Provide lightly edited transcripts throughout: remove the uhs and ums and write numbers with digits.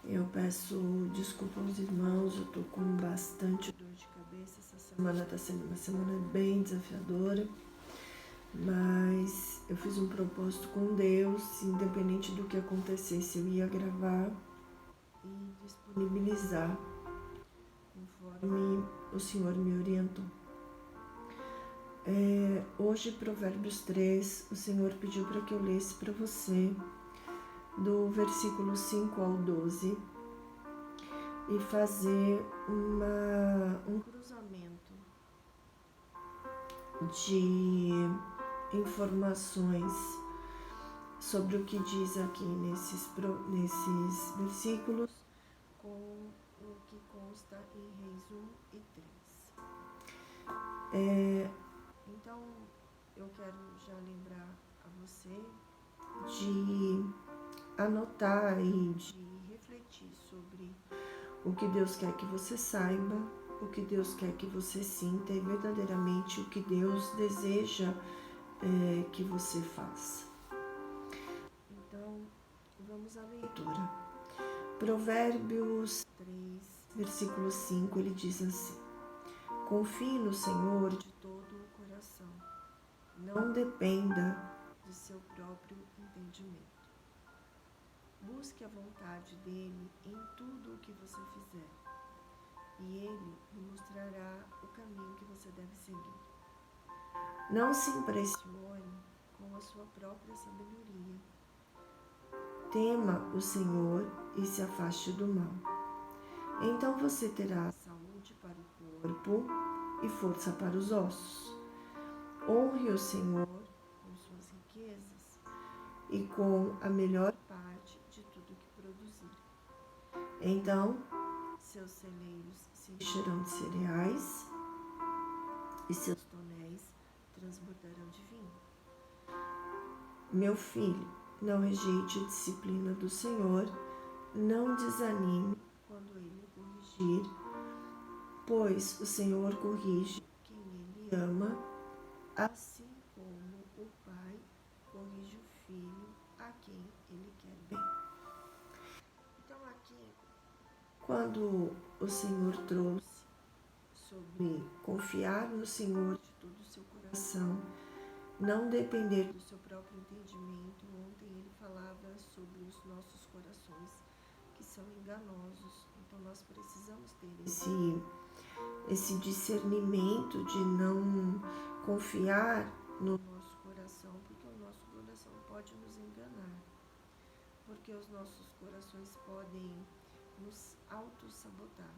Eu peço desculpa aos irmãos, eu tô com bastante dor de cabeça. Essa semana tá sendo uma semana bem desafiadora, mas eu fiz um propósito com Deus, independente do que acontecesse, eu ia gravar e disponibilizar conforme o Senhor me orientou. Hoje, Provérbios 3, o Senhor pediu para que eu lesse para você do versículo 5 ao 12 e fazer um cruzamento de informações sobre o que diz aqui nesses versículos com o que consta em Reis 1 e 3. Então, eu quero já lembrar a você de anotar e de refletir sobre o que Deus quer que você saiba, o que Deus quer que você sinta e verdadeiramente o que Deus deseja que você faça. Então, vamos à leitura. Provérbios 3, versículo 5, ele diz assim: confie no Senhor de todo o coração, não dependa de seu próprio entendimento. Busque a vontade dele em tudo o que você fizer, e ele lhe mostrará o caminho que você deve seguir. Não se impressione com a sua própria sabedoria. Tema o Senhor e se afaste do mal. Então você terá saúde para o corpo e força para os ossos. Honre o Senhor com suas riquezas e com a melhor parte de tudo que produzir. Então, seus celeiros se encherão de cereais e seus tonéis transbordarão de vinho. Meu filho, não rejeite a disciplina do Senhor, não desanime quando ele corrigir, pois o Senhor corrige quem ele ama, assim como o pai corrige o filho a quem ele quer bem. Então aqui, quando o Senhor trouxe sobre confiar no Senhor de todo o seu coração, não depender do seu próprio entendimento, ontem ele falava sobre os nossos corações que são enganosos. Então nós precisamos ter esse discernimento de não confiar no nosso coração, porque o nosso coração pode nos enganar, porque os nossos corações podem nos auto-sabotar.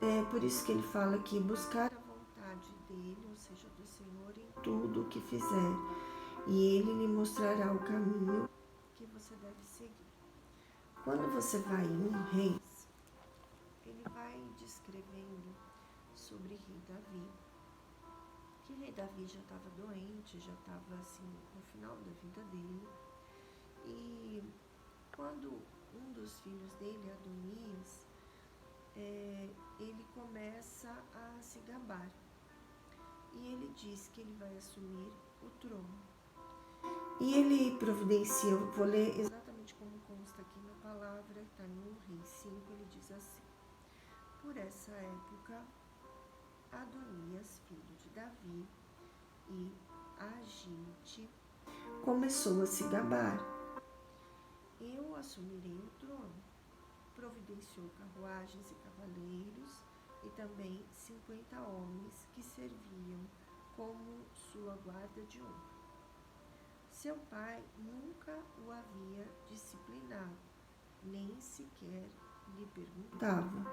É por isso que ele fala que buscar a vontade dele, ou seja, do Senhor, em tudo o que fizer, e ele lhe mostrará o caminho que você deve seguir. Quando você vai em Reis, ele vai descrevendo sobre rei Davi, que rei Davi já estava doente, já estava assim no final da vida dele, e quando um dos filhos dele, Adonias, ele começa a se gabar, e ele diz que ele vai assumir o trono. E ele providencia, eu vou ler exatamente como consta aqui na palavra, está em 1 Reis 5, ele diz assim: por essa época, Adonias, filho de Davi, e Agite, começou a se gabar. Eu assumirei o trono. Providenciou carruagens e cavaleiros, e também 50 homens que serviam como sua guarda de honra. Seu pai nunca o havia disciplinado, nem sequer lhe perguntava: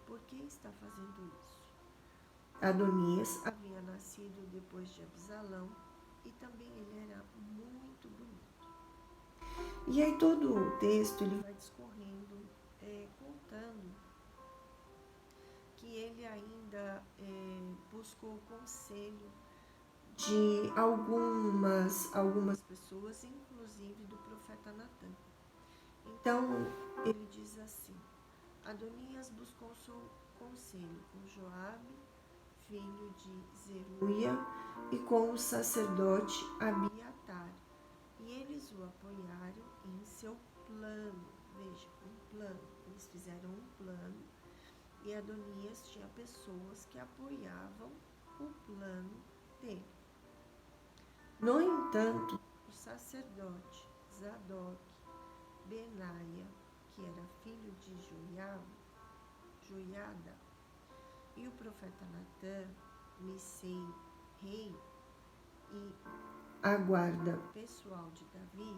por que está fazendo isso? Adonias havia nascido depois de Absalão, e também ele era muito bonito. E aí todo o texto ele vai discorrendo, contando que ele ainda buscou o conselho de algumas pessoas, inclusive do profeta Natã. Então, ele diz assim: Adonias buscou seu conselho com Joabe, filho de Zeruia, e com o sacerdote Abiatar, e eles o apoiaram em seu plano. Veja, um plano. Eles fizeram um plano e Adonias tinha pessoas que apoiavam o plano dele. No entanto, o sacerdote Zadok, Benaia, que era filho de Joiada, e o profeta Natã, Missei, rei, e a guarda pessoal de Davi,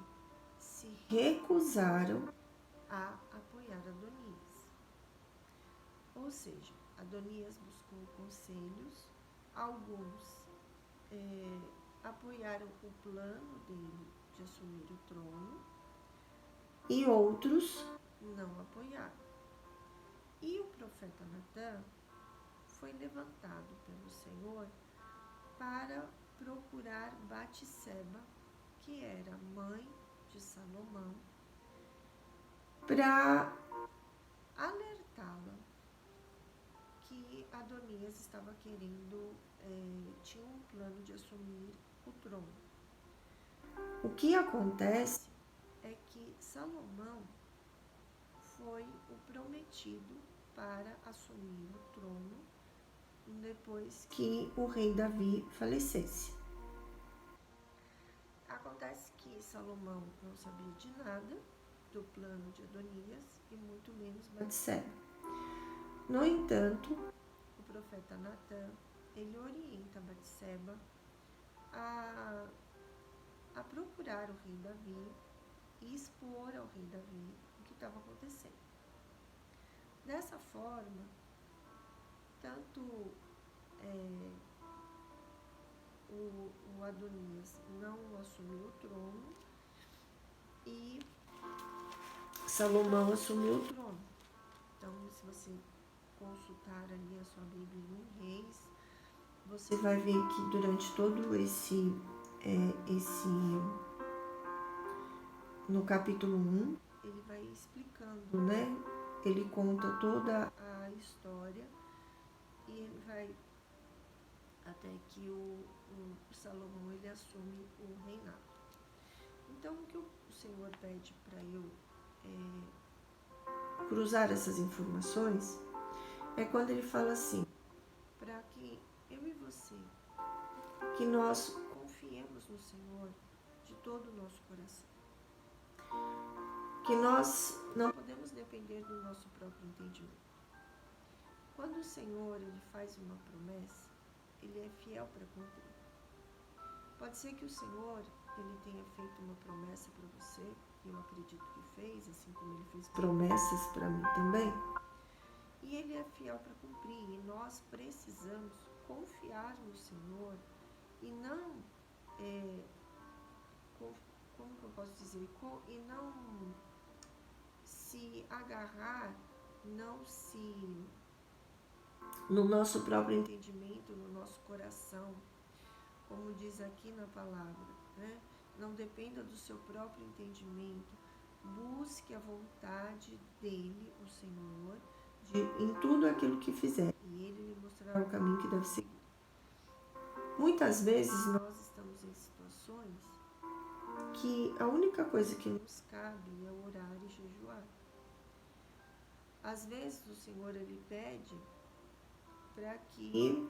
se recusaram a apoiar Adonias. Ou seja, Adonias buscou conselhos, alguns apoiaram o plano dele de assumir o trono e outros não apoiaram. E o profeta Natã foi levantado pelo Senhor para procurar Batseba, que era mãe de Salomão, para alertá-la que Adonias estava tinha um plano de assumir o trono. O que acontece é que Salomão foi o prometido para assumir o trono depois que o rei Davi falecesse. Acontece que Salomão não sabia de nada do plano de Adonias e muito menos Batseba. No entanto, o profeta Natã, ele orienta Batseba a procurar o rei Davi e expor ao rei Davi o que estava acontecendo. Dessa forma, tanto o Adonias não assumiu o trono e Salomão assumiu o trono. Então, se você consultar ali a sua Bíblia em Reis, você vai ver que durante todo no capítulo 1, ele vai explicando, né? Ele conta toda a história e ele vai até que o Salomão ele assume o reinado. Então, o que o Senhor pede para eu cruzar essas informações é quando ele fala assim, para que eu e você, que nós confiemos no Senhor de todo o nosso coração, que nós não podemos depender do nosso próprio entendimento. Quando o Senhor ele faz uma promessa, ele é fiel para cumprir. Pode ser que o Senhor ele tenha feito uma promessa para você, e eu acredito que fez, assim como ele fez promessas para mim também. E ele é fiel para cumprir, e nós precisamos confiar no Senhor e não, como que eu posso dizer, e não se agarrar, no nosso próprio entendimento, no nosso coração, como diz aqui na palavra, né? Não dependa do seu próprio entendimento, busque a vontade dele, o Senhor, em tudo aquilo que fizer, e ele lhe mostrará o caminho que deve seguir. Muitas vezes nós estamos em situações que a única coisa que nos cabe é orar e jejuar. Às vezes o Senhor ele pede para que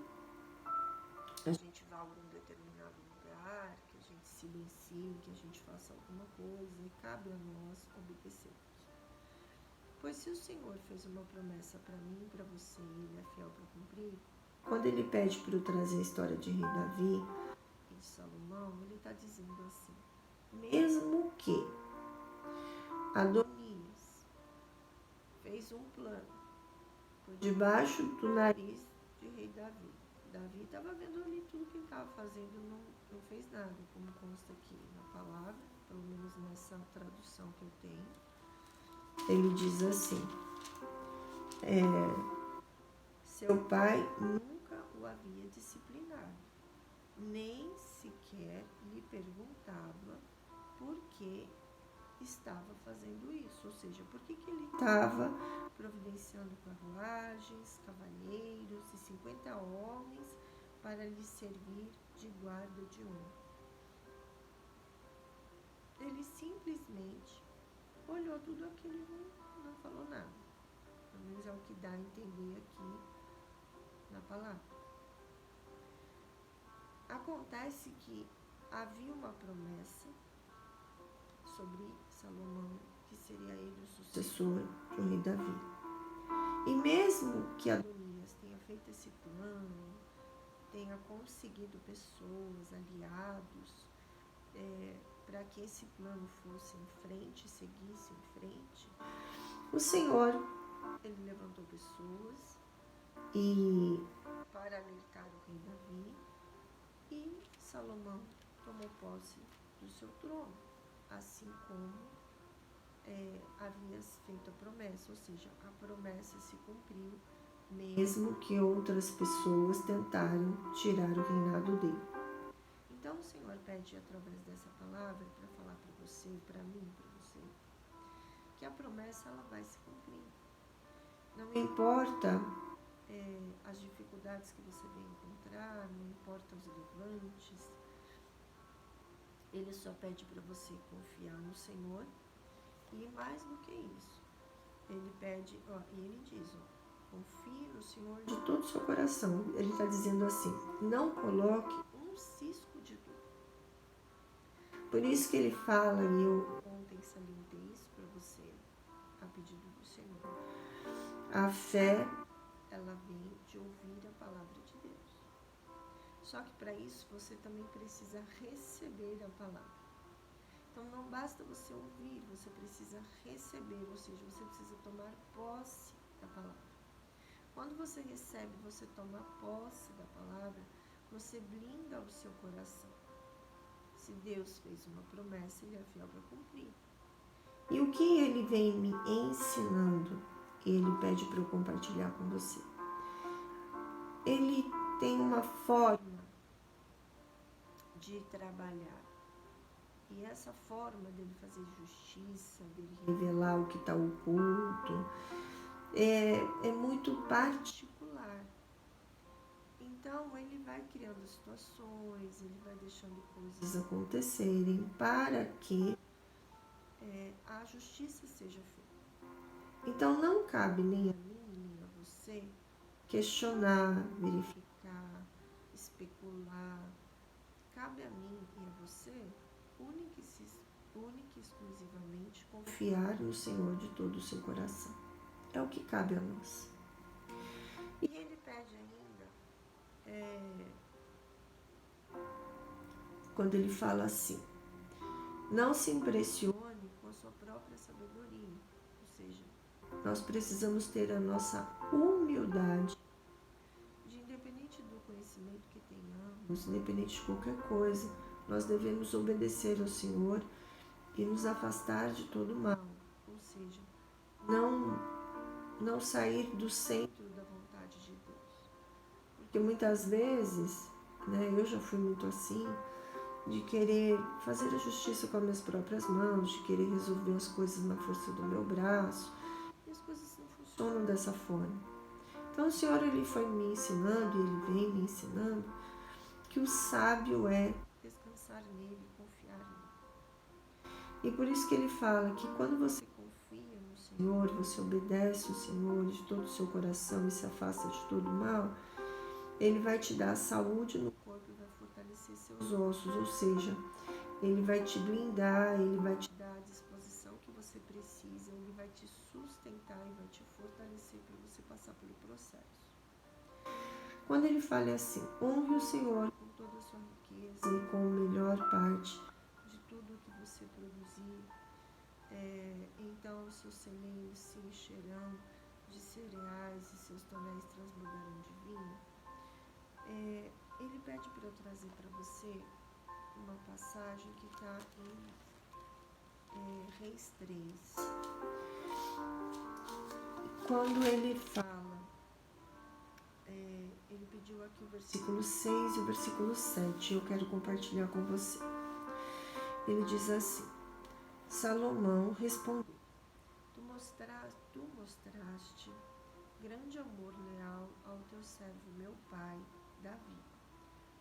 a gente vá a algum determinado lugar, que a gente silencie, que a gente faça alguma coisa, e cabe a nós obedecermos. Pois se o Senhor fez uma promessa para mim, para você, e ele é fiel para cumprir, quando ele pede para eu trazer a história de rei Davi e de Salomão, ele está dizendo assim, mesmo que Adonias fez um plano por debaixo do nariz de rei Davi, Davi estava vendo ali tudo que ele estava fazendo, não fez nada, como consta aqui na palavra, pelo menos nessa tradução que eu tenho. Ele diz assim, seu pai nunca o havia disciplinado, nem sequer lhe perguntava por que estava fazendo isso, ou seja, por que ele estava providenciando carruagens, cavalheiros e 50 homens para lhe servir de guarda de honra. Ele simplesmente olhou tudo aquilo e não falou nada. Pelo menos é o que dá a entender aqui na palavra. Acontece que havia uma promessa sobre Salomão, que seria ele o sucessor do rei Davi. E mesmo que Adonias tenha feito esse plano, tenha conseguido pessoas, aliados, para que esse plano fosse em frente, seguisse em frente, o Senhor, ele levantou pessoas para alertar o rei Davi, e Salomão tomou posse do seu trono, assim como havia feito a promessa, ou seja, a promessa se cumpriu, mesmo que outras pessoas tentaram tirar o reinado dele. Então o Senhor pede através dessa palavra para falar para você, para mim, para você, que a promessa ela vai se cumprir. Não importa as dificuldades que você vem encontrar, não importa os levantes, ele só pede para você confiar no Senhor. E mais do que isso, ele pede, e ele diz, confie no Senhor de todo o seu coração. Ele está dizendo assim, não coloque um cisco de dúvida. Por isso que ele fala, e eu ontem salientei isso para você, a pedido do Senhor. A fé, ela vem de ouvir a palavra de Deus. Só que para isso você também precisa receber a palavra. Então não basta você ouvir, você precisa receber, ou seja, você precisa tomar posse da palavra. Quando você recebe, você toma posse da palavra, você blinda o seu coração. Se Deus fez uma promessa, ele é fiel para cumprir. E o que ele vem me ensinando, ele pede para eu compartilhar com você. Ele tem uma forma de trabalhar. E essa forma dele fazer justiça, dele revelar o que está oculto, é muito particular. Então, ele vai criando situações, ele vai deixando coisas acontecerem para que a justiça seja feita. Então, não cabe nem a mim, nem a você questionar, verificar, especular. Cabe a mim e a você única e exclusivamente confiar no Senhor de todo o seu coração. É o que cabe a nós. E ele pede ainda, quando ele fala assim, não se impressione com a sua própria sabedoria. Ou seja, nós precisamos ter a nossa humildade, de independente do conhecimento que tenhamos, independente de qualquer coisa, nós devemos obedecer ao Senhor e nos afastar de todo mal, ou seja, não sair do centro da vontade de Deus. Porque muitas vezes, eu já fui muito assim, de querer fazer a justiça com as minhas próprias mãos, de querer resolver as coisas na força do meu braço, e as coisas não funcionam dessa forma. Então o Senhor, ele foi me ensinando, e ele vem me ensinando, que o sábio é descansar nele, confiar nele. E por isso que ele fala que quando você confia no Senhor, você obedece ao Senhor de todo o seu coração e se afasta de todo o mal, ele vai te dar saúde no corpo e vai fortalecer seus ossos, ou seja, ele vai te blindar, ele vai te dar a disposição que você precisa, ele vai te sustentar e vai te fortalecer para você passar pelo processo. Quando ele fala assim, honre o Senhor com toda a sua riqueza e com a melhor parte de tudo que você produzir, então os seus celeiros se encherão de cereais e seus tonéis transbordarão de vinho. Ele pede para eu trazer para você uma passagem que está em Reis 3. Quando ele fala, ele pediu aqui o versículo 6 e o versículo 7, eu quero compartilhar com você. Ele diz assim, Salomão respondeu, tu mostraste grande amor leal ao teu servo, meu pai, Davi,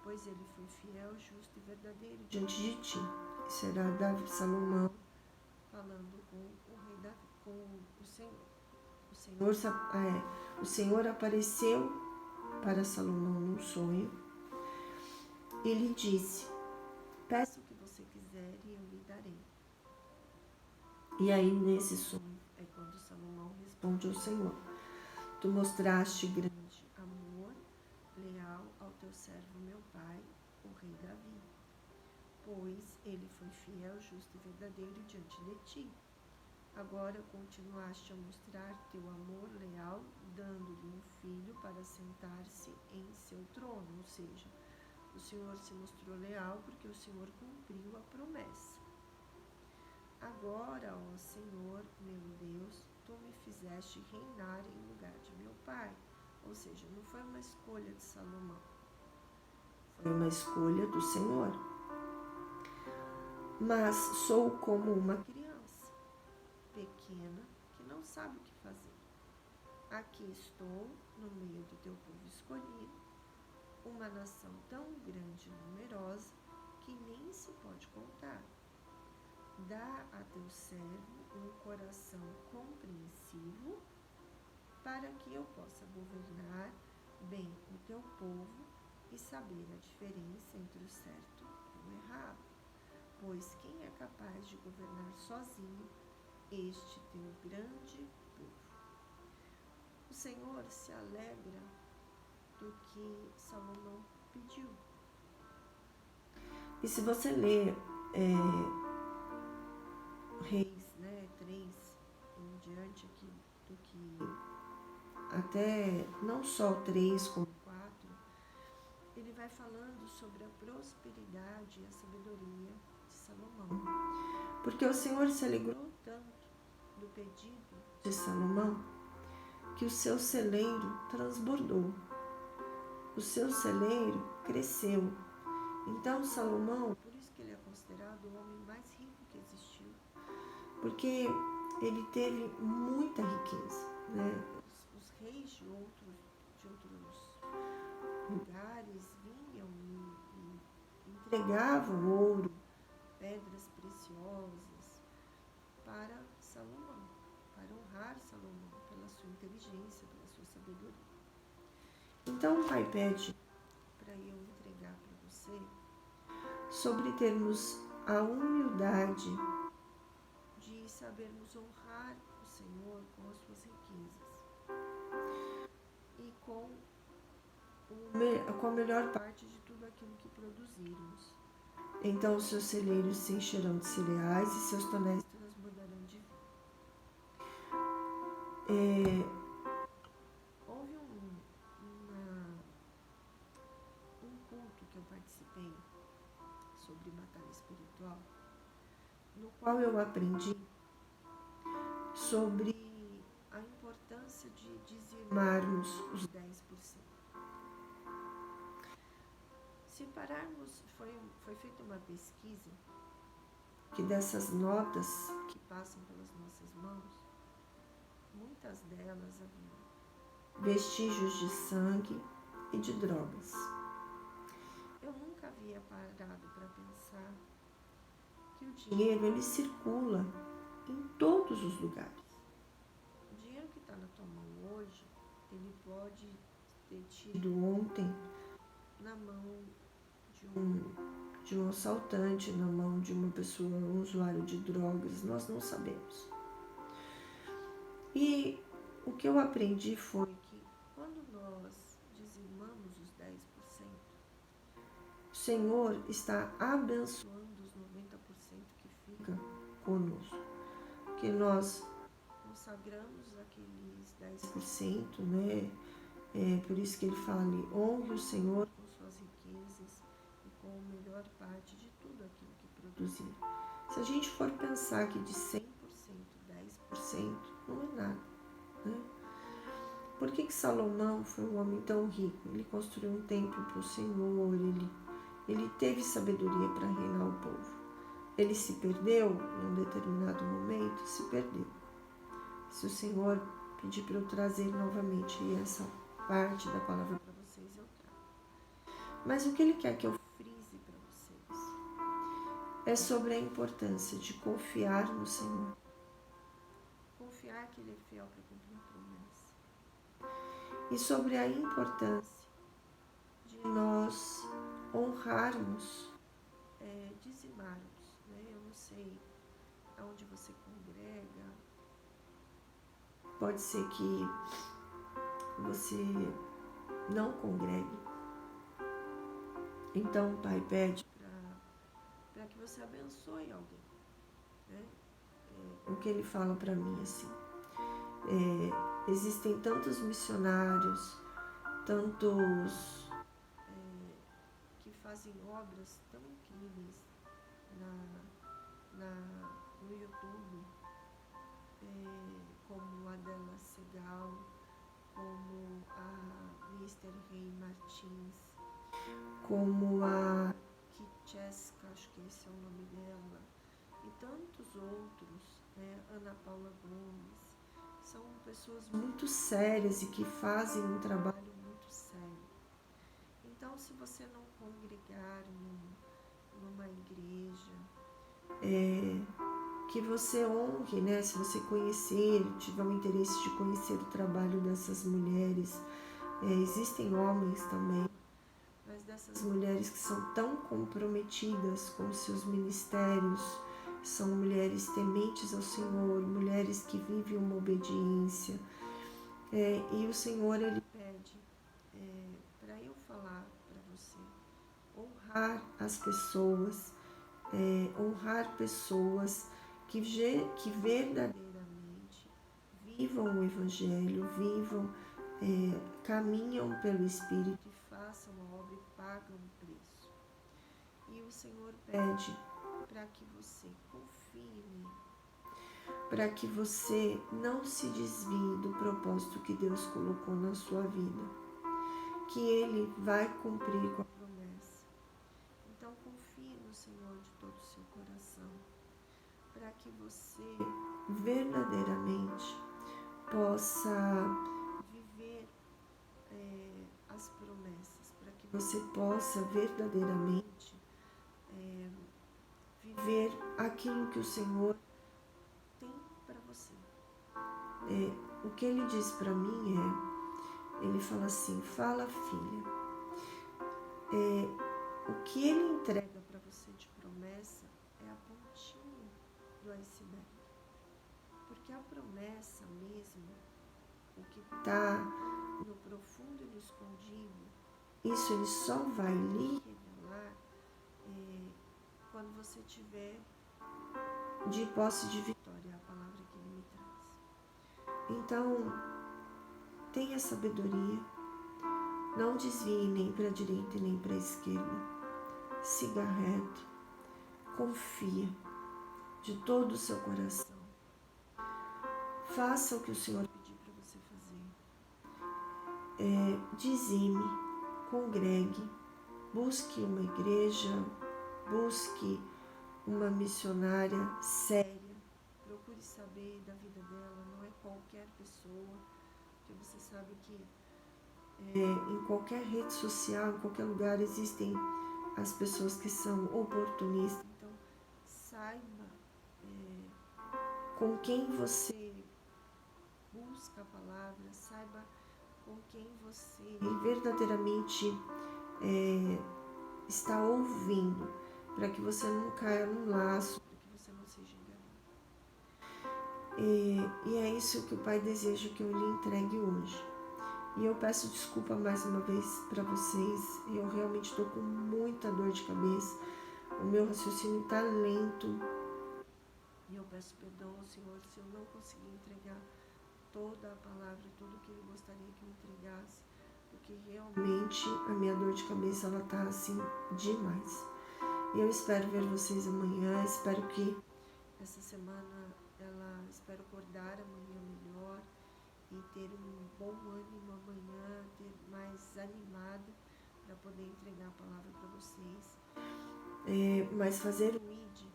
pois ele foi fiel, justo e verdadeiro diante de ti. Isso era Salomão falando com o rei Davi. O Senhor apareceu para Salomão num sonho e lhe disse: peça o que você quiser e eu lhe darei. E aí nesse sonho é quando Salomão responde ao Senhor: tu mostraste grande amor leal ao teu servo meu pai, o rei Davi, pois ele foi fiel, justo e verdadeiro diante de ti. Agora continuaste a mostrar teu amor leal, dando-lhe um filho para sentar-se em seu trono. Ou seja, o Senhor se mostrou leal porque o Senhor cumpriu a promessa. Agora, ó Senhor, meu Deus, tu me fizeste reinar em lugar de meu pai. Ou seja, não foi uma escolha de Salomão, foi uma escolha do Senhor. Mas sou como uma criança pequena que não sabe o que fazer. Aqui estou no meio do teu povo escolhido, uma nação tão grande e numerosa que nem se pode contar. Dá a teu servo um coração compreensivo para que eu possa governar bem o teu povo e saber a diferença entre o certo e o errado. Pois quem é capaz de governar sozinho este teu grande povo? O Senhor se alegra do que Salomão pediu. E se você ler Reis, 3 em diante aqui, do que até não só 3 como 4, ele vai falando sobre a prosperidade e a sabedoria de Salomão. Porque o Senhor se alegrou tanto do pedido de Salomão que o seu celeiro transbordou, o seu celeiro cresceu. Então Salomão, por isso que ele é considerado o homem mais rico que existiu, porque ele teve muita riqueza, Os reis de outros lugares vinham e entregavam ouro, pedras preciosas para Salomão, para honrar Salomão pela sua inteligência, pela sua sabedoria. Então o Pai pede para eu entregar para você sobre termos a humildade de sabermos honrar o Senhor com as suas riquezas e com a melhor parte de tudo aquilo que produzirmos. Então os seus celeiros se encherão de cereais e seus tonéis transbordarão de vinho. Houve um culto que eu participei sobre batalha espiritual, no qual eu aprendi sobre a importância de dizimarmos os 10%. Se pararmos, foi feita uma pesquisa que dessas notas que passam pelas nossas mãos, muitas delas haviam vestígios de sangue e de drogas. Eu nunca havia parado para pensar que o dinheiro ele circula em todos os lugares. O dinheiro que está na tua mão hoje, ele pode ter tido ontem na mão de um assaltante, na mão de uma pessoa, um usuário de drogas, nós não sabemos. E o que eu aprendi foi que quando nós dizimamos os 10%, o Senhor está abençoando os 90% que fica conosco. Que nós consagramos aqueles 10%, por isso que ele fala ali, honre o Senhor com suas riquezas e com a melhor parte de tudo aquilo que produzir. Se a gente for pensar que de 100%, 10% não é nada, Por que Salomão foi um homem tão rico? Ele construiu um templo para o Senhor, ele teve sabedoria para reinar o povo. Ele se perdeu em um determinado momento, se perdeu. Se o Senhor pedir para eu trazer novamente essa parte da palavra para vocês, eu trago. Mas o que ele quer que eu frise para vocês é sobre a importância de confiar no Senhor. confiar que Ele é fiel para cumprir a promessa. E sobre a importância de nós honrarmos, dizimarmos, né? Eu não sei aonde você congrega, pode ser que você não congregue. Então o Pai pede para que você abençoe alguém, né? O que Ele fala para mim assim, existem tantos missionários, tantos que fazem obras tão incríveis no YouTube, como a Adela Segal, como a Mr. Rei Martins, como a Kitcheska, acho que esse é o nome dela, e tantos outros, né? Ana Paula Gomes, são pessoas muito sérias e que fazem um trabalho muito sério. Então, se você não congregar numa igreja, que você honre, né? Se você conhecer, tiver um interesse de conhecer o trabalho dessas mulheres, existem homens também, mas dessas mulheres que são tão comprometidas com seus ministérios, são mulheres tementes ao Senhor, mulheres que vivem uma obediência, e o Senhor, Ele pede para eu falar para você, honrar as pessoas, honrar pessoas que verdadeiramente vivam o Evangelho, caminham pelo Espírito e façam a obra e pagam o preço. E o Senhor pede para que você confie nele, para que você não se desvie do propósito que Deus colocou na sua vida, que Ele vai cumprir com a promessa. Então confie no Senhor de todo o seu coração, para que você verdadeiramente possa viver as promessas, para que você possa verdadeiramente viver aquilo que o Senhor tem para você. O que Ele diz para mim Ele fala assim, fala filha, o que Ele entrega para você de promessa é a pontinha do iceberg. Porque a promessa mesmo, o que está no profundo e no escondido, isso Ele só vai lhe revelar quando você tiver de posse de vitória, a palavra que Ele me traz. Então, tenha sabedoria, não desvie nem para a direita nem para a esquerda, siga reto, confia de todo o seu coração, faça o que o Senhor pedir para você fazer, dizime, congregue, busque uma igreja, busque uma missionária séria, procure saber da vida dela, não é qualquer pessoa, porque você sabe que em qualquer rede social, em qualquer lugar, existem as pessoas que são oportunistas. Então, saiba com quem você busca a palavra, saiba com quem você verdadeiramente está ouvindo, para que você não caia num laço, para que você não seja enganado. E é isso que o Pai deseja que eu lhe entregue hoje. E eu peço desculpa mais uma vez para vocês, eu realmente estou com muita dor de cabeça, o meu raciocínio está lento, e eu peço perdão ao Senhor se eu não conseguir entregar toda a palavra, tudo o que Ele gostaria que eu entregasse, porque realmente a minha dor de cabeça ela está assim demais. E eu espero ver vocês amanhã, espero que essa semana, espero acordar amanhã melhor e ter um bom ânimo amanhã, ter mais animada para poder entregar a palavra para vocês. Mas fazer o ID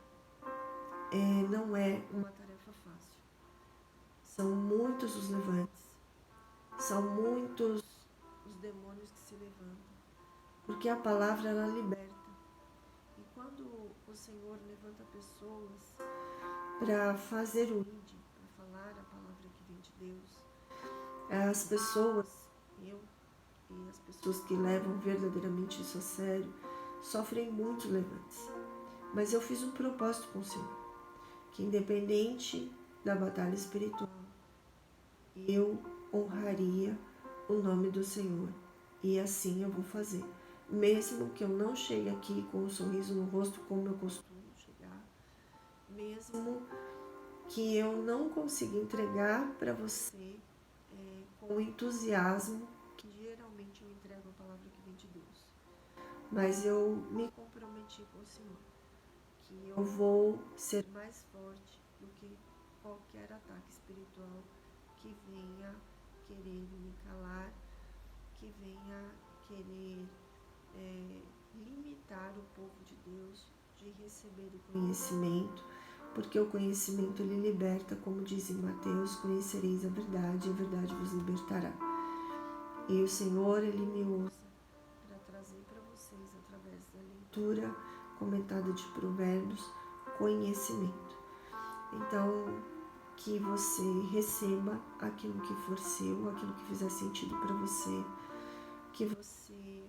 não é uma tarefa fácil. São muitos os levantes, são muitos os demônios que se levantam, porque a palavra ela liberta. E quando o Senhor levanta pessoas para fazer o ID, para falar a palavra As pessoas, eu e as pessoas que levam verdadeiramente isso a sério, sofrem muitos levantes. Mas eu fiz um propósito com o Senhor, que independente da batalha espiritual, eu honraria o nome do Senhor. E assim eu vou fazer. Mesmo que eu não chegue aqui com um sorriso no rosto como eu costumo chegar, mesmo que eu não consiga entregar para você com o entusiasmo que geralmente eu entrego a palavra que vem de Deus. Mas eu me comprometi com o Senhor, que eu vou ser mais forte do que qualquer ataque espiritual que venha querer me calar, que venha querer limitar o povo de Deus de receber o conhecimento, porque o conhecimento ele liberta, como diz em Mateus, conhecereis a verdade e a verdade vos libertará. E o Senhor, ele me usa para trazer para vocês, através da leitura comentada de Provérbios, conhecimento. Então, que você receba aquilo que for seu, aquilo que fizer sentido para você, que você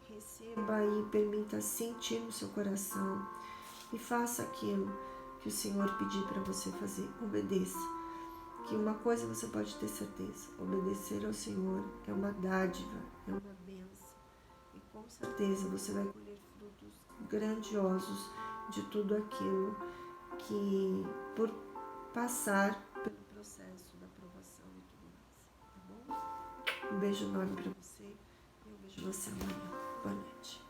receba e permita sentir no seu coração e faça aquilo que o Senhor pedir para você fazer. Obedeça. Que uma coisa você pode ter certeza: obedecer ao Senhor é uma dádiva, é uma bênção. E com certeza você vai colher frutos grandiosos de tudo aquilo que, por passar pelo processo da aprovação e tudo mais. Tá bom? Um beijo enorme para você e eu vejo você amanhã. Boa noite.